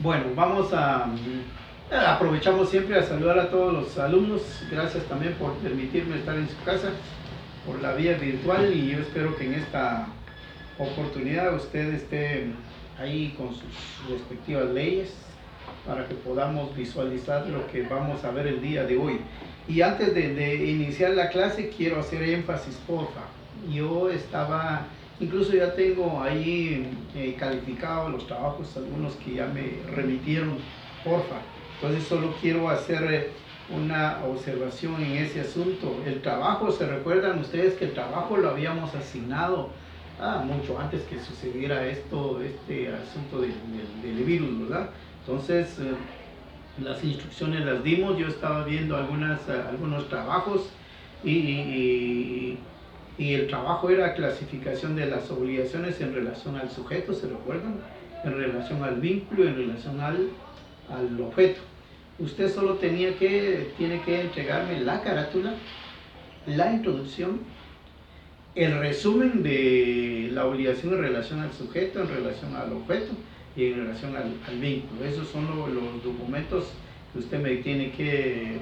Bueno, vamos a... aprovechamos siempre a saludar a todos los alumnos. Gracias también por permitirme estar en su casa por la vía virtual, y yo espero que en esta oportunidad usted esté ahí con sus respectivas leyes para que podamos visualizar lo que vamos a ver el día de hoy. Y antes de iniciar la clase quiero hacer énfasis, porfa. Yo estaba, incluso ya tengo ahí calificados los trabajos, algunos que ya me remitieron, porfa. Entonces solo quiero hacer una observación en ese asunto. El trabajo, ¿se recuerdan ustedes que el trabajo lo habíamos asignado mucho antes que sucediera este asunto del virus, ¿verdad? Entonces, las instrucciones las dimos, yo estaba viendo algunos trabajos y el trabajo era clasificación de las obligaciones en relación al sujeto, ¿se recuerdan? En relación al vínculo, en relación al objeto. Usted solo tiene que entregarme la carátula, la introducción, el resumen de la obligación en relación al sujeto, en relación al objeto y en relación al vínculo. Esos son los documentos que usted me tiene que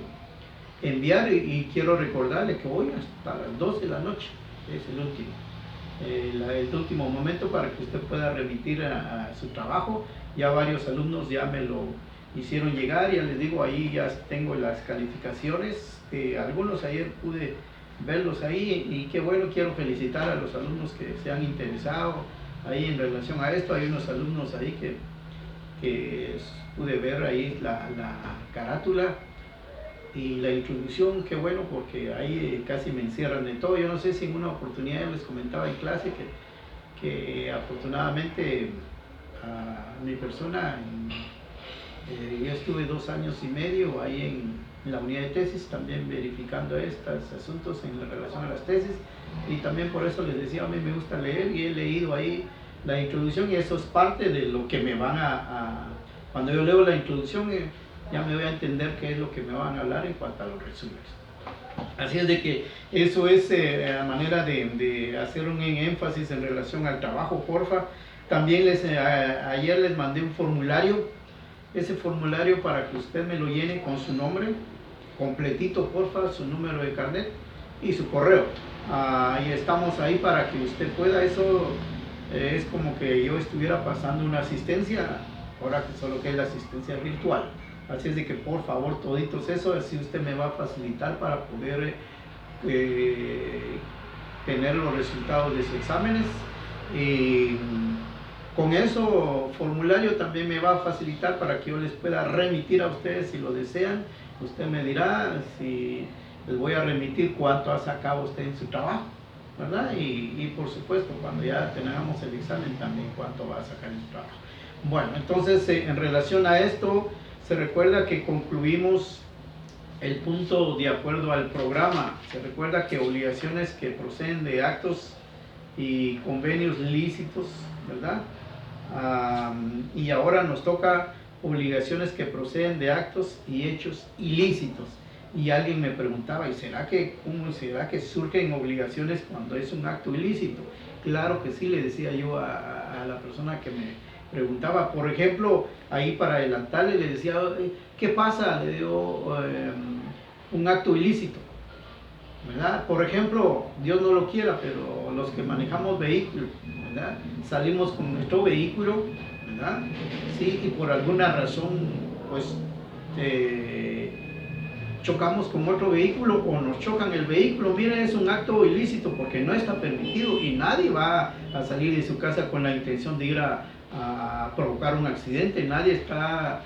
enviar, y quiero recordarle que hoy hasta las 12 de la noche es el último momento para que usted pueda remitir a su trabajo. Ya varios alumnos ya me lo hicieron llegar, ya les digo, ahí ya tengo las calificaciones, algunos ayer pude verlos ahí, y qué bueno, quiero felicitar a los alumnos que se han interesado ahí en relación a esto. Hay unos alumnos ahí que pude ver ahí la carátula y la introducción, qué bueno, porque ahí casi me encierran de todo. Yo no sé si en una oportunidad les comentaba en clase que afortunadamente a mi persona, yo estuve 2 años y medio ahí en la unidad de tesis, también verificando estos asuntos en relación a las tesis, y también por eso les decía, a mí me gusta leer, y he leído ahí la introducción, y eso es parte de lo que me van cuando yo leo la introducción, ya me voy a entender qué es lo que me van a hablar en cuanto a los resúmenes. Así es de que eso es la manera de hacer un énfasis en relación al trabajo, porfa. También ayer les mandé un formulario, ese formulario para que usted me lo llene con su nombre completito, porfa, su número de carnet y su correo. Y estamos ahí para que usted pueda, eso es como que yo estuviera pasando una asistencia, ahora que solo que es la asistencia virtual. Así es de que por favor toditos eso, así usted me va a facilitar para poder tener los resultados de sus exámenes. Y con eso formulario también me va a facilitar para que yo les pueda remitir a ustedes si lo desean. Usted me dirá si les voy a remitir cuánto ha sacado usted en su trabajo, ¿verdad? Y por supuesto, cuando ya tengamos el examen también cuánto va a sacar en su trabajo. Bueno, entonces en relación a esto, se recuerda que concluimos el punto de acuerdo al programa. Se recuerda que obligaciones que proceden de actos y convenios lícitos, ¿verdad? Y ahora nos toca obligaciones que proceden de actos y hechos ilícitos. Y alguien me preguntaba, ¿cómo será que surgen obligaciones cuando es un acto ilícito? Claro que sí, le decía yo a la persona que me preguntaba. Por ejemplo, ahí para adelantarle le decía, ¿qué pasa? Le digo, un acto ilícito, ¿verdad? Por ejemplo, Dios no lo quiera, pero los que manejamos vehículos, ¿verdad? Salimos con nuestro vehículo, ¿verdad? Sí, y por alguna razón, pues, chocamos con otro vehículo o nos chocan el vehículo. Miren, es un acto ilícito porque no está permitido, y nadie va a salir de su casa con la intención de ir a provocar un accidente. Nadie está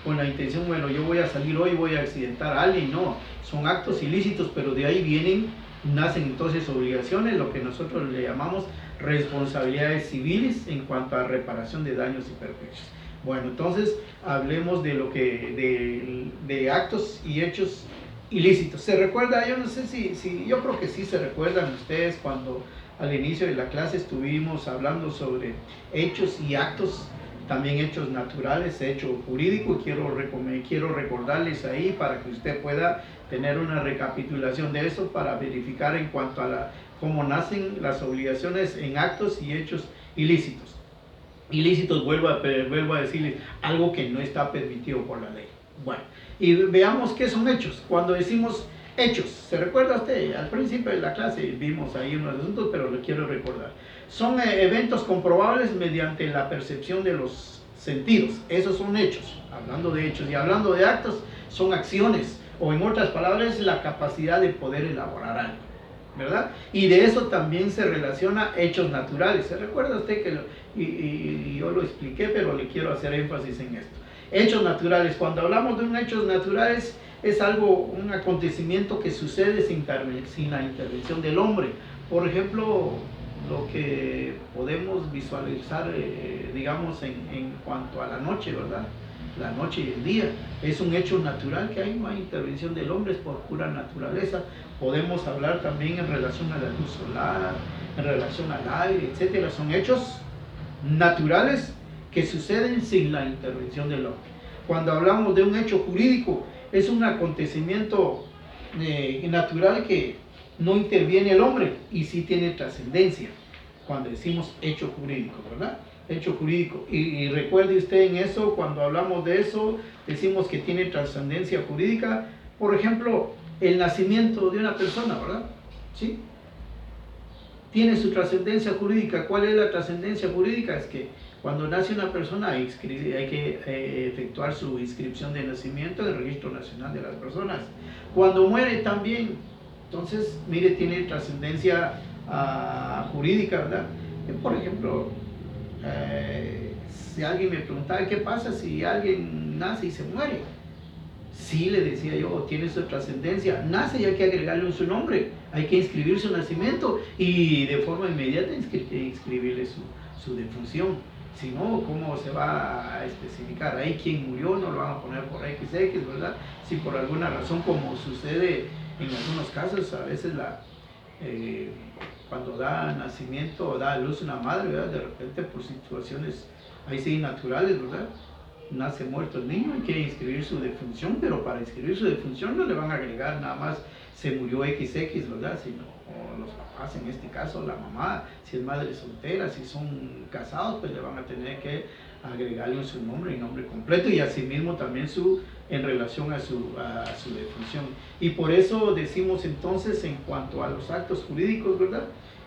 con la intención, bueno, yo voy a salir hoy, voy a accidentar a alguien. No, son actos ilícitos, pero de ahí nacen entonces obligaciones, lo que nosotros le llamamos responsabilidades civiles en cuanto a reparación de daños y perjuicios. Bueno, entonces hablemos de lo que de actos y hechos ilícitos. ¿Se recuerda? Yo no sé si yo creo que sí se recuerdan ustedes cuando al inicio de la clase estuvimos hablando sobre hechos y actos, también hechos naturales, hecho jurídico. Quiero recordarles ahí para que usted pueda tener una recapitulación de eso, para verificar en cuanto a cómo nacen las obligaciones en actos y hechos ilícitos. ilícitos, vuelvo a decirles, algo que no está permitido por la ley. Bueno, y veamos qué son hechos. Cuando decimos hechos, ¿se recuerda usted? Al principio de la clase vimos ahí unos asuntos, pero lo quiero recordar. Son eventos comprobables mediante la percepción de los sentidos. Esos son hechos. Hablando de hechos y hablando de actos, son acciones, o en otras palabras, la capacidad de poder elaborar algo, ¿verdad? Y de eso también se relaciona hechos naturales. ¿Se recuerda usted que y yo lo expliqué, pero le quiero hacer énfasis en esto? Hechos naturales. Cuando hablamos de hechos naturales, es algo, un acontecimiento que sucede sin la intervención del hombre. Por ejemplo, lo que podemos visualizar, digamos, en cuanto a la noche, ¿verdad? La noche y el día es un hecho natural que hay, no hay intervención del hombre, es por pura naturaleza. Podemos hablar también en relación a la luz solar, en relación al aire, etcétera. Son hechos naturales que suceden sin la intervención del hombre. Cuando hablamos de un hecho jurídico, es un acontecimiento natural que no interviene el hombre y sí tiene trascendencia. Cuando decimos hecho jurídico, ¿verdad? Hecho jurídico. Y recuerde usted en eso, cuando hablamos de eso, decimos que tiene trascendencia jurídica. Por ejemplo, el nacimiento de una persona, ¿verdad? ¿Sí? Tiene su trascendencia jurídica. ¿Cuál es la trascendencia jurídica? Es que cuando nace una persona hay que efectuar su inscripción de nacimiento en el Registro Nacional de las Personas. Cuando muere también, entonces, mire, tiene trascendencia jurídica, ¿verdad? Por ejemplo, si alguien me preguntaba qué pasa si alguien nace y se muere, sí, le decía yo, tiene su trascendencia, nace y hay que agregarle su nombre, hay que inscribir su nacimiento y de forma inmediata inscribirle su defunción. Si no, ¿cómo se va a especificar? Ahí quien murió no lo van a poner por XX, ¿verdad? Si por alguna razón, como sucede en algunos casos, a veces cuando da nacimiento o da a luz una madre, ¿verdad? De repente por situaciones ahí sí naturales, ¿verdad? Nace muerto el niño, hay que inscribir su defunción, pero para inscribir su defunción no le van a agregar nada más se murió XX, ¿verdad? Sino los papás, en este caso la mamá, si es madre soltera, si son casados, pues le van a tener que agregarle su nombre y nombre completo, y asimismo también en relación a su defunción. Y por eso decimos entonces en cuanto a los actos jurídicos, ¿verdad?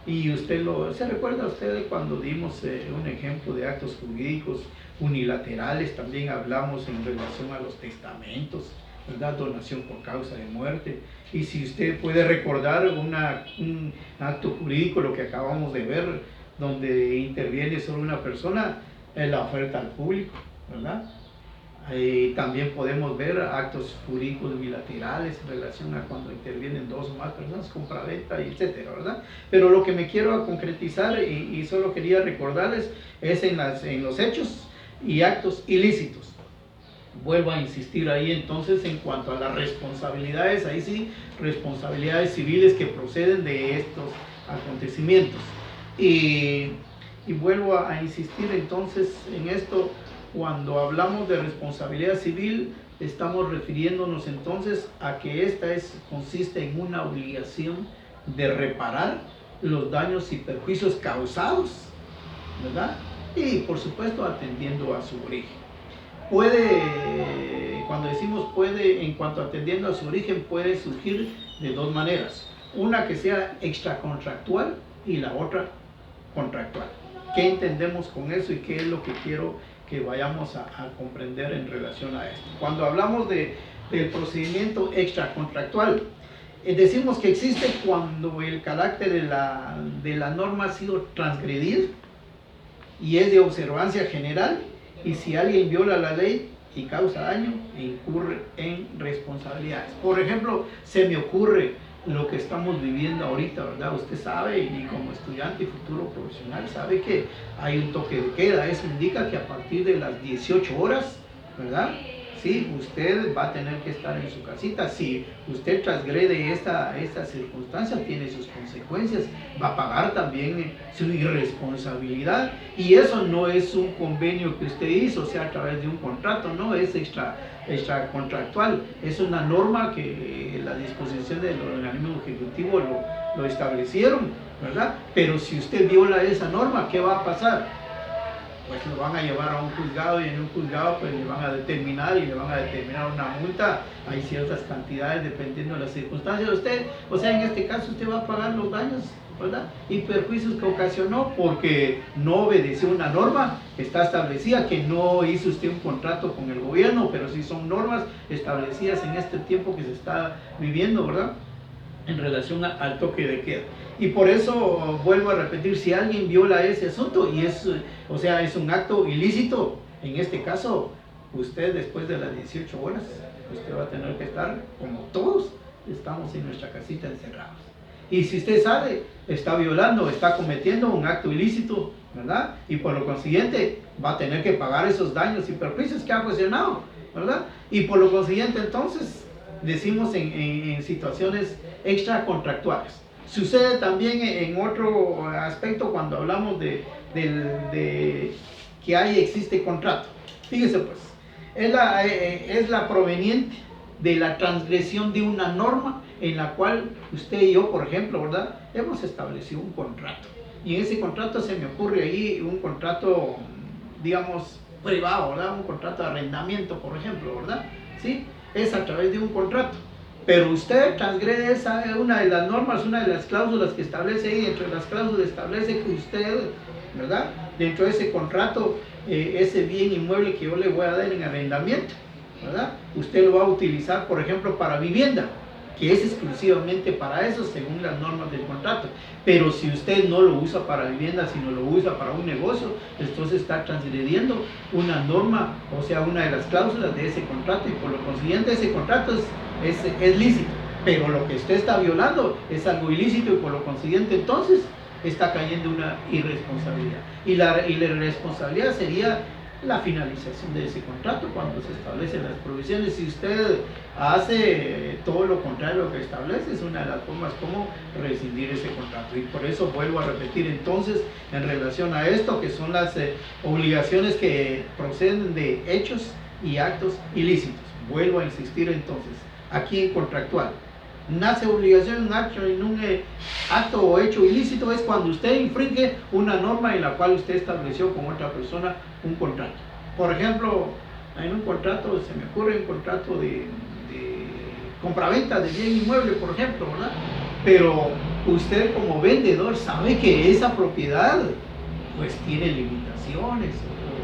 Y usted ¿se recuerda usted cuando dimos un ejemplo de actos jurídicos unilaterales? También hablamos en relación a los testamentos, ¿verdad? Donación por causa de muerte. Y si usted puede recordar un acto jurídico, lo que acabamos de ver, donde interviene solo una persona, es la oferta al público, ¿verdad? También podemos ver actos jurídicos bilaterales en relación a cuando intervienen dos o más personas, compraventa, etcétera, ¿verdad? Pero lo que me quiero concretizar y solo quería recordarles es en los hechos y actos ilícitos. Vuelvo a insistir ahí entonces en cuanto a las responsabilidades, ahí sí, responsabilidades civiles que proceden de estos acontecimientos. Y vuelvo a insistir entonces en esto. Cuando hablamos de responsabilidad civil, estamos refiriéndonos entonces a que esta consiste en una obligación de reparar los daños y perjuicios causados, ¿verdad? Y por supuesto atendiendo a su origen. Cuando decimos puede, en cuanto atendiendo a su origen, puede surgir de dos maneras. Una que sea extracontractual y la otra contractual. ¿Qué entendemos con eso y qué es lo que quiero que vayamos a comprender en relación a esto? Cuando hablamos del procedimiento extracontractual, decimos que existe cuando el carácter de la norma ha sido transgredido y es de observancia general, y si alguien viola la ley y causa daño, incurre en responsabilidades. Por ejemplo, se me ocurre lo que estamos viviendo ahorita, ¿verdad? Usted sabe, y como estudiante y futuro profesional, sabe que hay un toque de queda. Eso indica que a partir de las 18 horas, ¿verdad? Sí, usted va a tener que estar en su casita. Si usted transgrede esta circunstancia, tiene sus consecuencias, va a pagar también su irresponsabilidad. Y eso no es un convenio que usted hizo, o sea, a través de un contrato, no, es extracontractual. Es una norma que la disposición del organismo ejecutivo lo establecieron, ¿verdad? Pero si usted viola esa norma, ¿qué va a pasar? pues lo van a llevar a un juzgado y en un juzgado pues le van a determinar una multa. Hay ciertas cantidades dependiendo de las circunstancias. Usted, o sea, en este caso usted va a pagar los daños, ¿verdad? Y perjuicios que ocasionó porque no obedeció una norma. Está establecida que no hizo usted un contrato con el gobierno, pero sí son normas establecidas en este tiempo que se está viviendo, ¿verdad? En relación al toque de queda. Y por eso vuelvo a repetir, si alguien viola ese asunto y es un acto ilícito, en este caso, usted después de las 18 horas, usted va a tener que estar, como todos, estamos en nuestra casita encerrados. Y si usted sale, está violando, está cometiendo un acto ilícito, ¿verdad? Y por lo consiguiente, va a tener que pagar esos daños y perjuicios que ha ocasionado, ¿verdad? Y por lo consiguiente, entonces, decimos en situaciones extracontractuales. Sucede también en otro aspecto cuando hablamos de que existe contrato. Fíjese pues, es la proveniente de la transgresión de una norma en la cual usted y yo, por ejemplo, ¿verdad?, hemos establecido un contrato. Y en ese contrato se me ocurre ahí un contrato, digamos, privado, ¿verdad? Un contrato de arrendamiento, por ejemplo, ¿verdad? ¿Sí? Es a través de un contrato. Pero usted transgrede una de las normas, una de las cláusulas que establece ahí. Entre las cláusulas establece que usted, ¿verdad?, dentro de ese contrato, ese bien inmueble que yo le voy a dar en arrendamiento, ¿verdad?, usted lo va a utilizar, por ejemplo, para vivienda, que es exclusivamente para eso según las normas del contrato. Pero si usted no lo usa para vivienda, sino lo usa para un negocio, entonces está transgrediendo una norma, o sea, una de las cláusulas de ese contrato, y por lo consiguiente ese contrato es lícito. Pero lo que usted está violando es algo ilícito y por lo consiguiente entonces está cayendo una irresponsabilidad. Y la irresponsabilidad sería la finalización de ese contrato cuando se establecen las provisiones. Si usted hace todo lo contrario a lo que establece, es una de las formas como rescindir ese contrato. Y por eso vuelvo a repetir entonces en relación a esto, que son las obligaciones que proceden de hechos y actos ilícitos. Vuelvo a insistir entonces, aquí en contractual, nace obligación en un acto o hecho ilícito es cuando usted infringe una norma en la cual usted estableció con otra persona un contrato. Por ejemplo, en un contrato, se me ocurre un contrato de compraventa de bien inmueble, por ejemplo, ¿verdad? Pero usted como vendedor sabe que esa propiedad pues tiene limitaciones,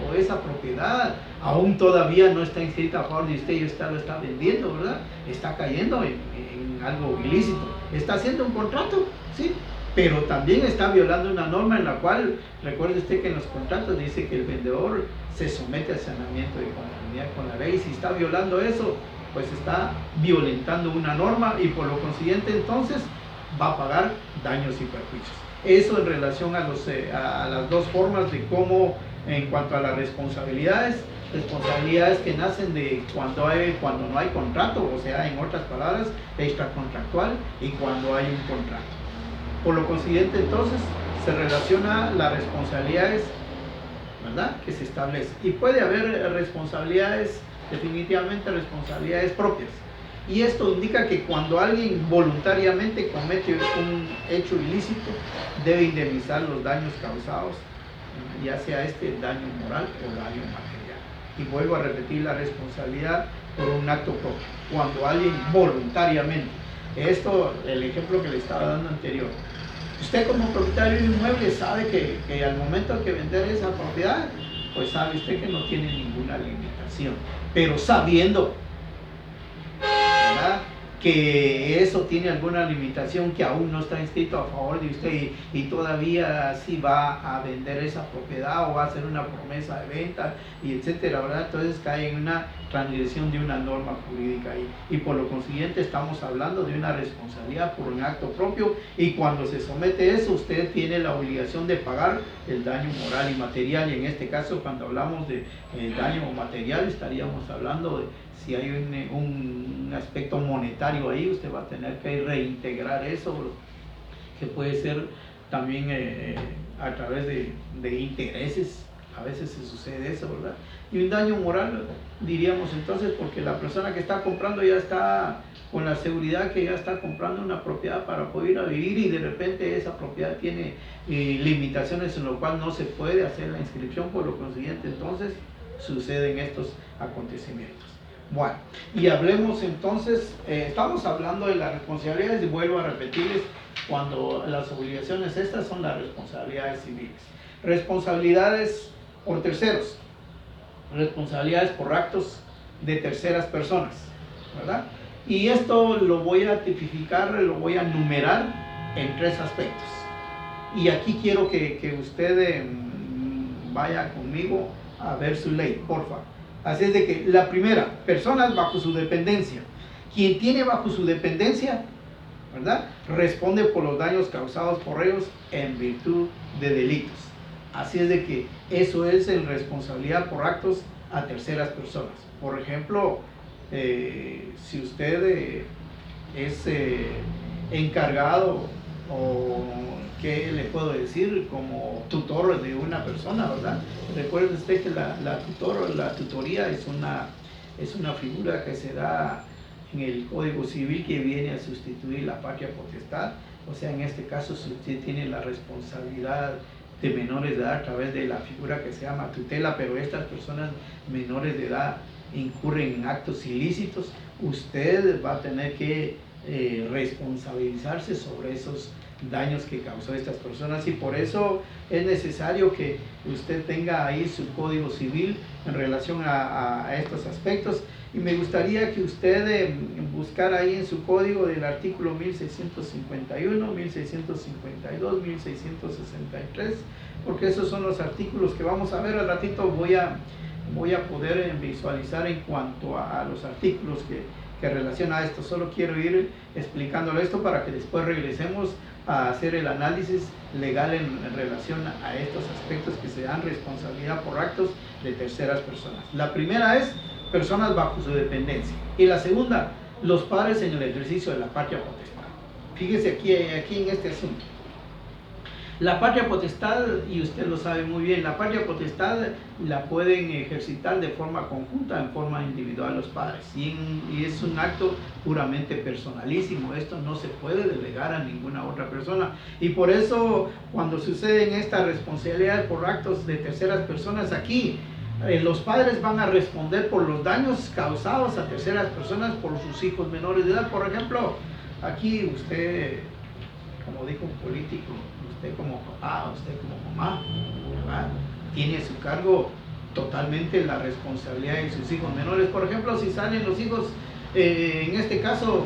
o esa propiedad aún todavía no está inscrita a favor de usted y usted lo está vendiendo, ¿verdad? Está cayendo en algo ilícito. Está haciendo un contrato, ¿sí? Pero también está violando una norma en la cual, recuerde usted que en los contratos dice que el vendedor se somete al saneamiento de conformidad con la ley. Si está violando eso, pues está violentando una norma y por lo consiguiente entonces va a pagar daños y perjuicios. Eso en relación a las dos formas de cómo, en cuanto a las responsabilidades que nacen de cuando no hay contrato, o sea, en otras palabras, extracontractual, y cuando hay un contrato. Por lo consiguiente, entonces, se relaciona las responsabilidades, ¿verdad?, que se establecen. Y puede haber responsabilidades, definitivamente responsabilidades propias. Y esto indica que cuando alguien voluntariamente comete un hecho ilícito, debe indemnizar los daños causados, ya sea daño moral o daño material. Y vuelvo a repetir la responsabilidad por un acto propio. Cuando alguien voluntariamente, el ejemplo que le estaba dando anterior, usted como propietario de un inmueble sabe que al momento de vender esa propiedad, pues sabe usted que no tiene ninguna limitación, pero sabiendo, ¿verdad?, que eso tiene alguna limitación que aún no está inscrito a favor de usted y todavía sí va a vender esa propiedad o va a hacer una promesa de venta y etcétera, ¿verdad? Entonces cae en una transgresión de una norma jurídica ahí, y por lo consiguiente estamos hablando de una responsabilidad por un acto propio, y cuando se somete a eso usted tiene la obligación de pagar el daño moral y material. Y en este caso, cuando hablamos de daño material, estaríamos hablando de si hay un aspecto monetario ahí, usted va a tener que reintegrar eso, que puede ser también a través de intereses A veces se sucede eso, ¿verdad? Y un daño moral, diríamos entonces, porque la persona que está comprando ya está con la seguridad que ya está comprando una propiedad para poder ir a vivir, y de repente esa propiedad tiene limitaciones en lo cual no se puede hacer la inscripción, por lo consiguiente entonces suceden estos acontecimientos. Bueno, y hablemos entonces, estamos hablando de las responsabilidades, y vuelvo a repetirles, cuando las obligaciones estas son las responsabilidades civiles. Responsabilidades por terceros, responsabilidades por actos de terceras personas, ¿verdad? Y esto lo voy a tipificar, lo voy a numerar en 3 aspectos. Y aquí quiero que usted vaya conmigo a ver su ley, porfa. Así es de que la primera, personas bajo su dependencia. Quien tiene bajo su dependencia, ¿verdad?, responde por los daños causados por ellos en virtud de delitos. Así es de que eso es en responsabilidad por actos a terceras personas. Por ejemplo, si usted es encargado, o qué le puedo decir, como tutor de una persona, ¿verdad? Recuerde usted que la tutoría es una figura que se da en el Código Civil, que viene a sustituir la patria potestad. O sea, en este caso, si usted tiene la responsabilidad de menores de edad a través de la figura que se llama tutela, pero estas personas menores de edad incurren en actos ilícitos, usted va a tener que responsabilizarse sobre esos daños que causó estas personas, y por eso es necesario que usted tenga ahí su Código Civil en relación a estos aspectos. Y me gustaría que usted buscara ahí en su código del artículo 1651, 1652, 1663, porque esos son los artículos que vamos a ver al ratito. Voy a poder visualizar en cuanto a los artículos que relaciona a esto. Solo quiero ir explicándolo esto para que después regresemos a hacer el análisis legal en relación a estos aspectos que se dan responsabilidad por actos de terceras personas. La primera es personas bajo su dependencia, y la segunda, los padres en el ejercicio de la patria potestad. Fíjese aquí en este asunto. La patria potestad, y usted lo sabe muy bien, la patria potestad la pueden ejercitar de forma conjunta, en forma individual los padres, y es un acto puramente personalísimo. Esto no se puede delegar a ninguna otra persona, y por eso cuando suceden estas responsabilidades por actos de terceras personas, aquí los padres van a responder por los daños causados a terceras personas por sus hijos menores de edad. Por ejemplo, aquí usted, como dijo un político, usted como papá, usted como mamá, ¿verdad?, tiene a su cargo totalmente la responsabilidad de sus hijos menores. Por ejemplo, si salen los hijos, en este caso,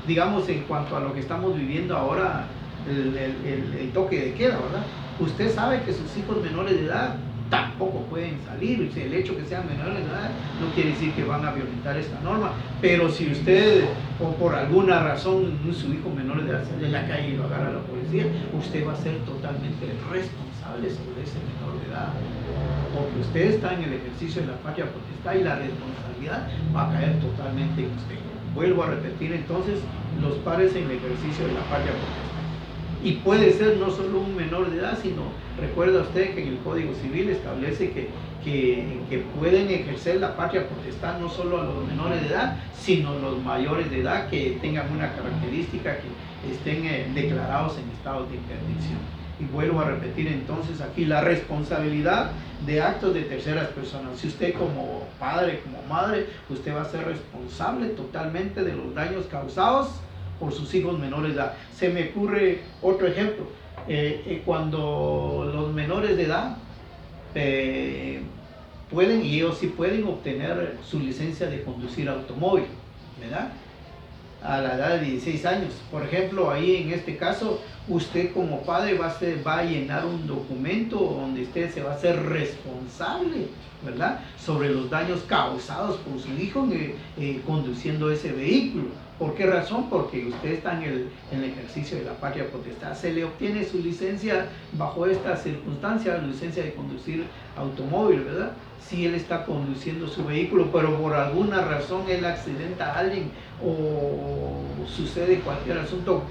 digamos, en cuanto a lo que estamos viviendo ahora, el toque de queda, ¿verdad? Usted sabe que sus hijos menores de edad tampoco pueden salir. El hecho que sean menores de edad no quiere decir que van a violentar esta norma, pero si usted, o por alguna razón, su hijo menor de edad sale en la calle y lo agarra a la policía, usted va a ser totalmente responsable sobre ese menor de edad, porque usted está en el ejercicio de la patria potestad, y la responsabilidad va a caer totalmente en usted. Vuelvo a repetir entonces, los padres en el ejercicio de la patria potestad. Y puede ser no solo un menor de edad, sino, recuerda usted que en el Código Civil establece que pueden ejercer la patria potestad no solo a los menores de edad, sino los mayores de edad que tengan una característica, que estén declarados en estado de interdicción. Y vuelvo a repetir entonces aquí la responsabilidad de actos de terceras personas. Si usted como padre, como madre, usted va a ser responsable totalmente de los daños causados por sus hijos menores de edad. Se me ocurre otro ejemplo, cuando los menores de edad pueden, y ellos sí pueden obtener su licencia de conducir automóvil, ¿verdad?, a la edad de 16 años. Por ejemplo, ahí en este caso, usted como padre va a llenar un documento donde usted se va a hacer responsable, ¿verdad?, sobre los daños causados por su hijo conduciendo ese vehículo. ¿Por qué razón? Porque usted está en el ejercicio de la patria potestad. Se le obtiene su licencia bajo esta circunstancia, la licencia de conducir automóvil, ¿verdad? Si él está conduciendo su vehículo, pero por alguna razón él accidenta a alguien o sucede cualquier asunto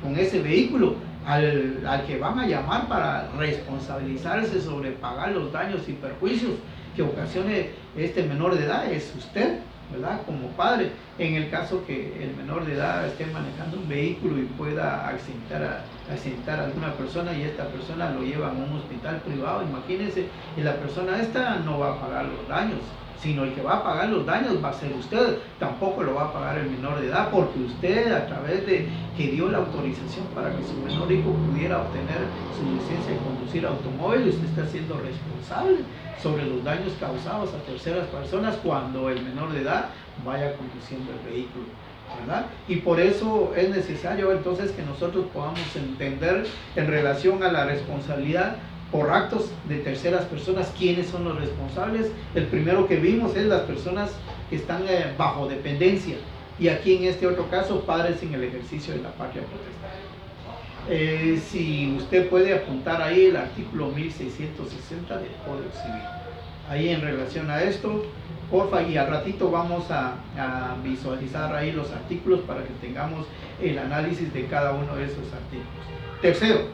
con ese vehículo, al que van a llamar para responsabilizarse sobre pagar los daños y perjuicios que ocasione este menor de edad es usted, ¿verdad? Como padre, en el caso que el menor de edad esté manejando un vehículo y pueda accidentar a alguna persona y esta persona lo lleva a un hospital privado, imagínense, y la persona esta no va a pagar los daños, sino el que va a pagar los daños va a ser usted, tampoco lo va a pagar el menor de edad, porque usted, a través de que dio la autorización para que su menor hijo pudiera obtener su licencia de conducir automóvil, usted está siendo responsable sobre los daños causados a terceras personas cuando el menor de edad vaya conduciendo el vehículo, ¿verdad? Y por eso es necesario entonces que nosotros podamos entender en relación a la responsabilidad por actos de terceras personas, quiénes son los responsables. El primero que vimos es las personas que están bajo dependencia, y aquí en este otro caso, padres en el ejercicio de la patria potestad. Si usted puede apuntar ahí el artículo 1660 del Código Civil, ahí en relación a esto, porfa, y al ratito vamos a visualizar ahí los artículos para que tengamos el análisis de cada uno de esos artículos. Tercero,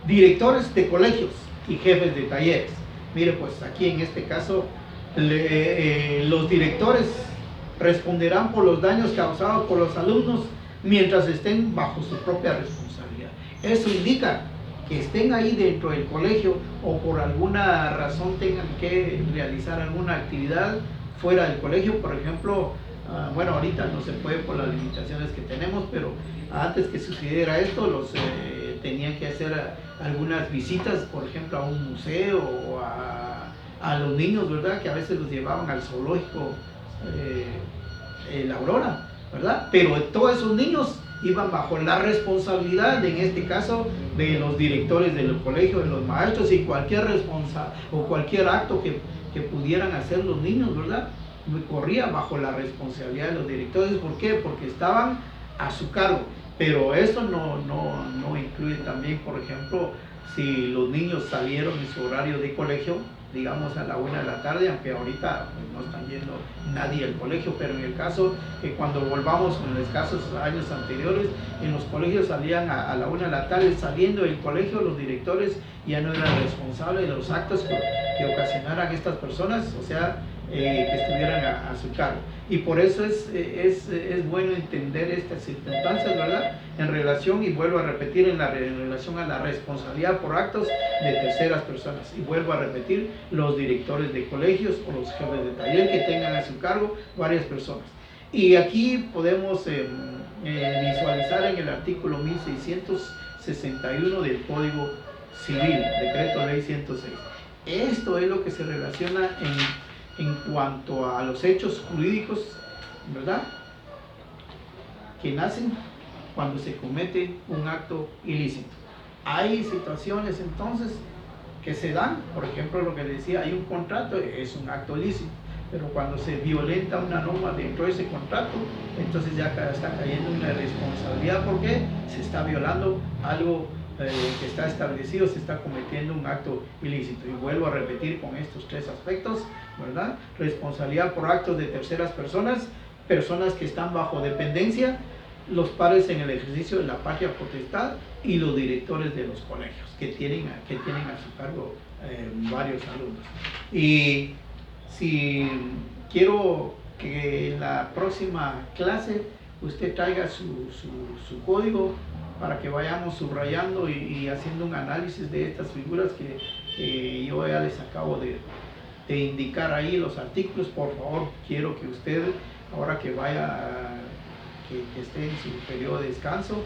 directores de colegios y jefes de talleres. Mire, pues aquí en este caso los directores responderán por los daños causados por los alumnos mientras estén bajo su propia responsabilidad. Eso indica que estén ahí dentro del colegio o por alguna razón tengan que realizar alguna actividad fuera del colegio, por ejemplo, bueno, ahorita no se puede por las limitaciones que tenemos, pero antes que sucediera esto, tenían que hacer algunas visitas, por ejemplo, a un museo o a los niños, ¿verdad? Que a veces los llevaban al zoológico La Aurora, ¿verdad? Pero todos esos niños iban bajo la responsabilidad, en este caso, de los directores del colegio, de los maestros, y cualquier acto que pudieran hacer los niños, ¿verdad? Corría bajo la responsabilidad de los directores. ¿Por qué? Porque estaban a su cargo. Pero eso no incluye también, por ejemplo, si los niños salieron en su horario de colegio, digamos a la 1 de la tarde, aunque ahorita pues, no están yendo nadie al colegio, pero en el caso que cuando volvamos con los casos años anteriores, en los colegios salían a la 1 de la tarde, saliendo del colegio los directores ya no eran responsables de los actos que ocasionaran estas personas, o sea, que estuvieran a su cargo. Y por eso es bueno entender estas circunstancias, ¿verdad? En relación, y vuelvo a repetir, en relación a la responsabilidad por actos de terceras personas. Y vuelvo a repetir, los directores de colegios o los jefes de taller que tengan a su cargo varias personas. Y aquí podemos visualizar en el artículo 1661 del Código Civil, Decreto Ley 106. Esto es lo que se relaciona en cuanto a los hechos jurídicos, ¿verdad?, que nacen cuando se comete un acto ilícito. Hay situaciones entonces que se dan, por ejemplo, lo que decía, hay un contrato, es un acto ilícito, pero cuando se violenta una norma dentro de ese contrato, entonces ya está cayendo una responsabilidad porque se está violando algo que está establecido, se está cometiendo un acto ilícito. Y vuelvo a repetir con estos tres aspectos, ¿verdad? Responsabilidad por actos de terceras personas, personas que están bajo dependencia, los padres en el ejercicio de la patria potestad y los directores de los colegios que tienen a su cargo varios alumnos. Y si quiero que en la próxima clase usted traiga su código para que vayamos subrayando y haciendo un análisis de estas figuras que yo ya les acabo de indicar ahí, los artículos. Por favor, quiero que usted, ahora que vaya, que esté en su periodo de descanso,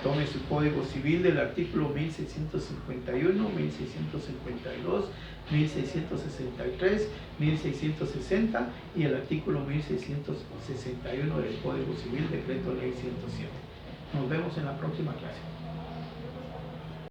tome su Código Civil del artículo 1651, 1652, 1663, 1660 y el artículo 1661 del Código Civil, Decreto Ley 107. Nos vemos en la próxima clase.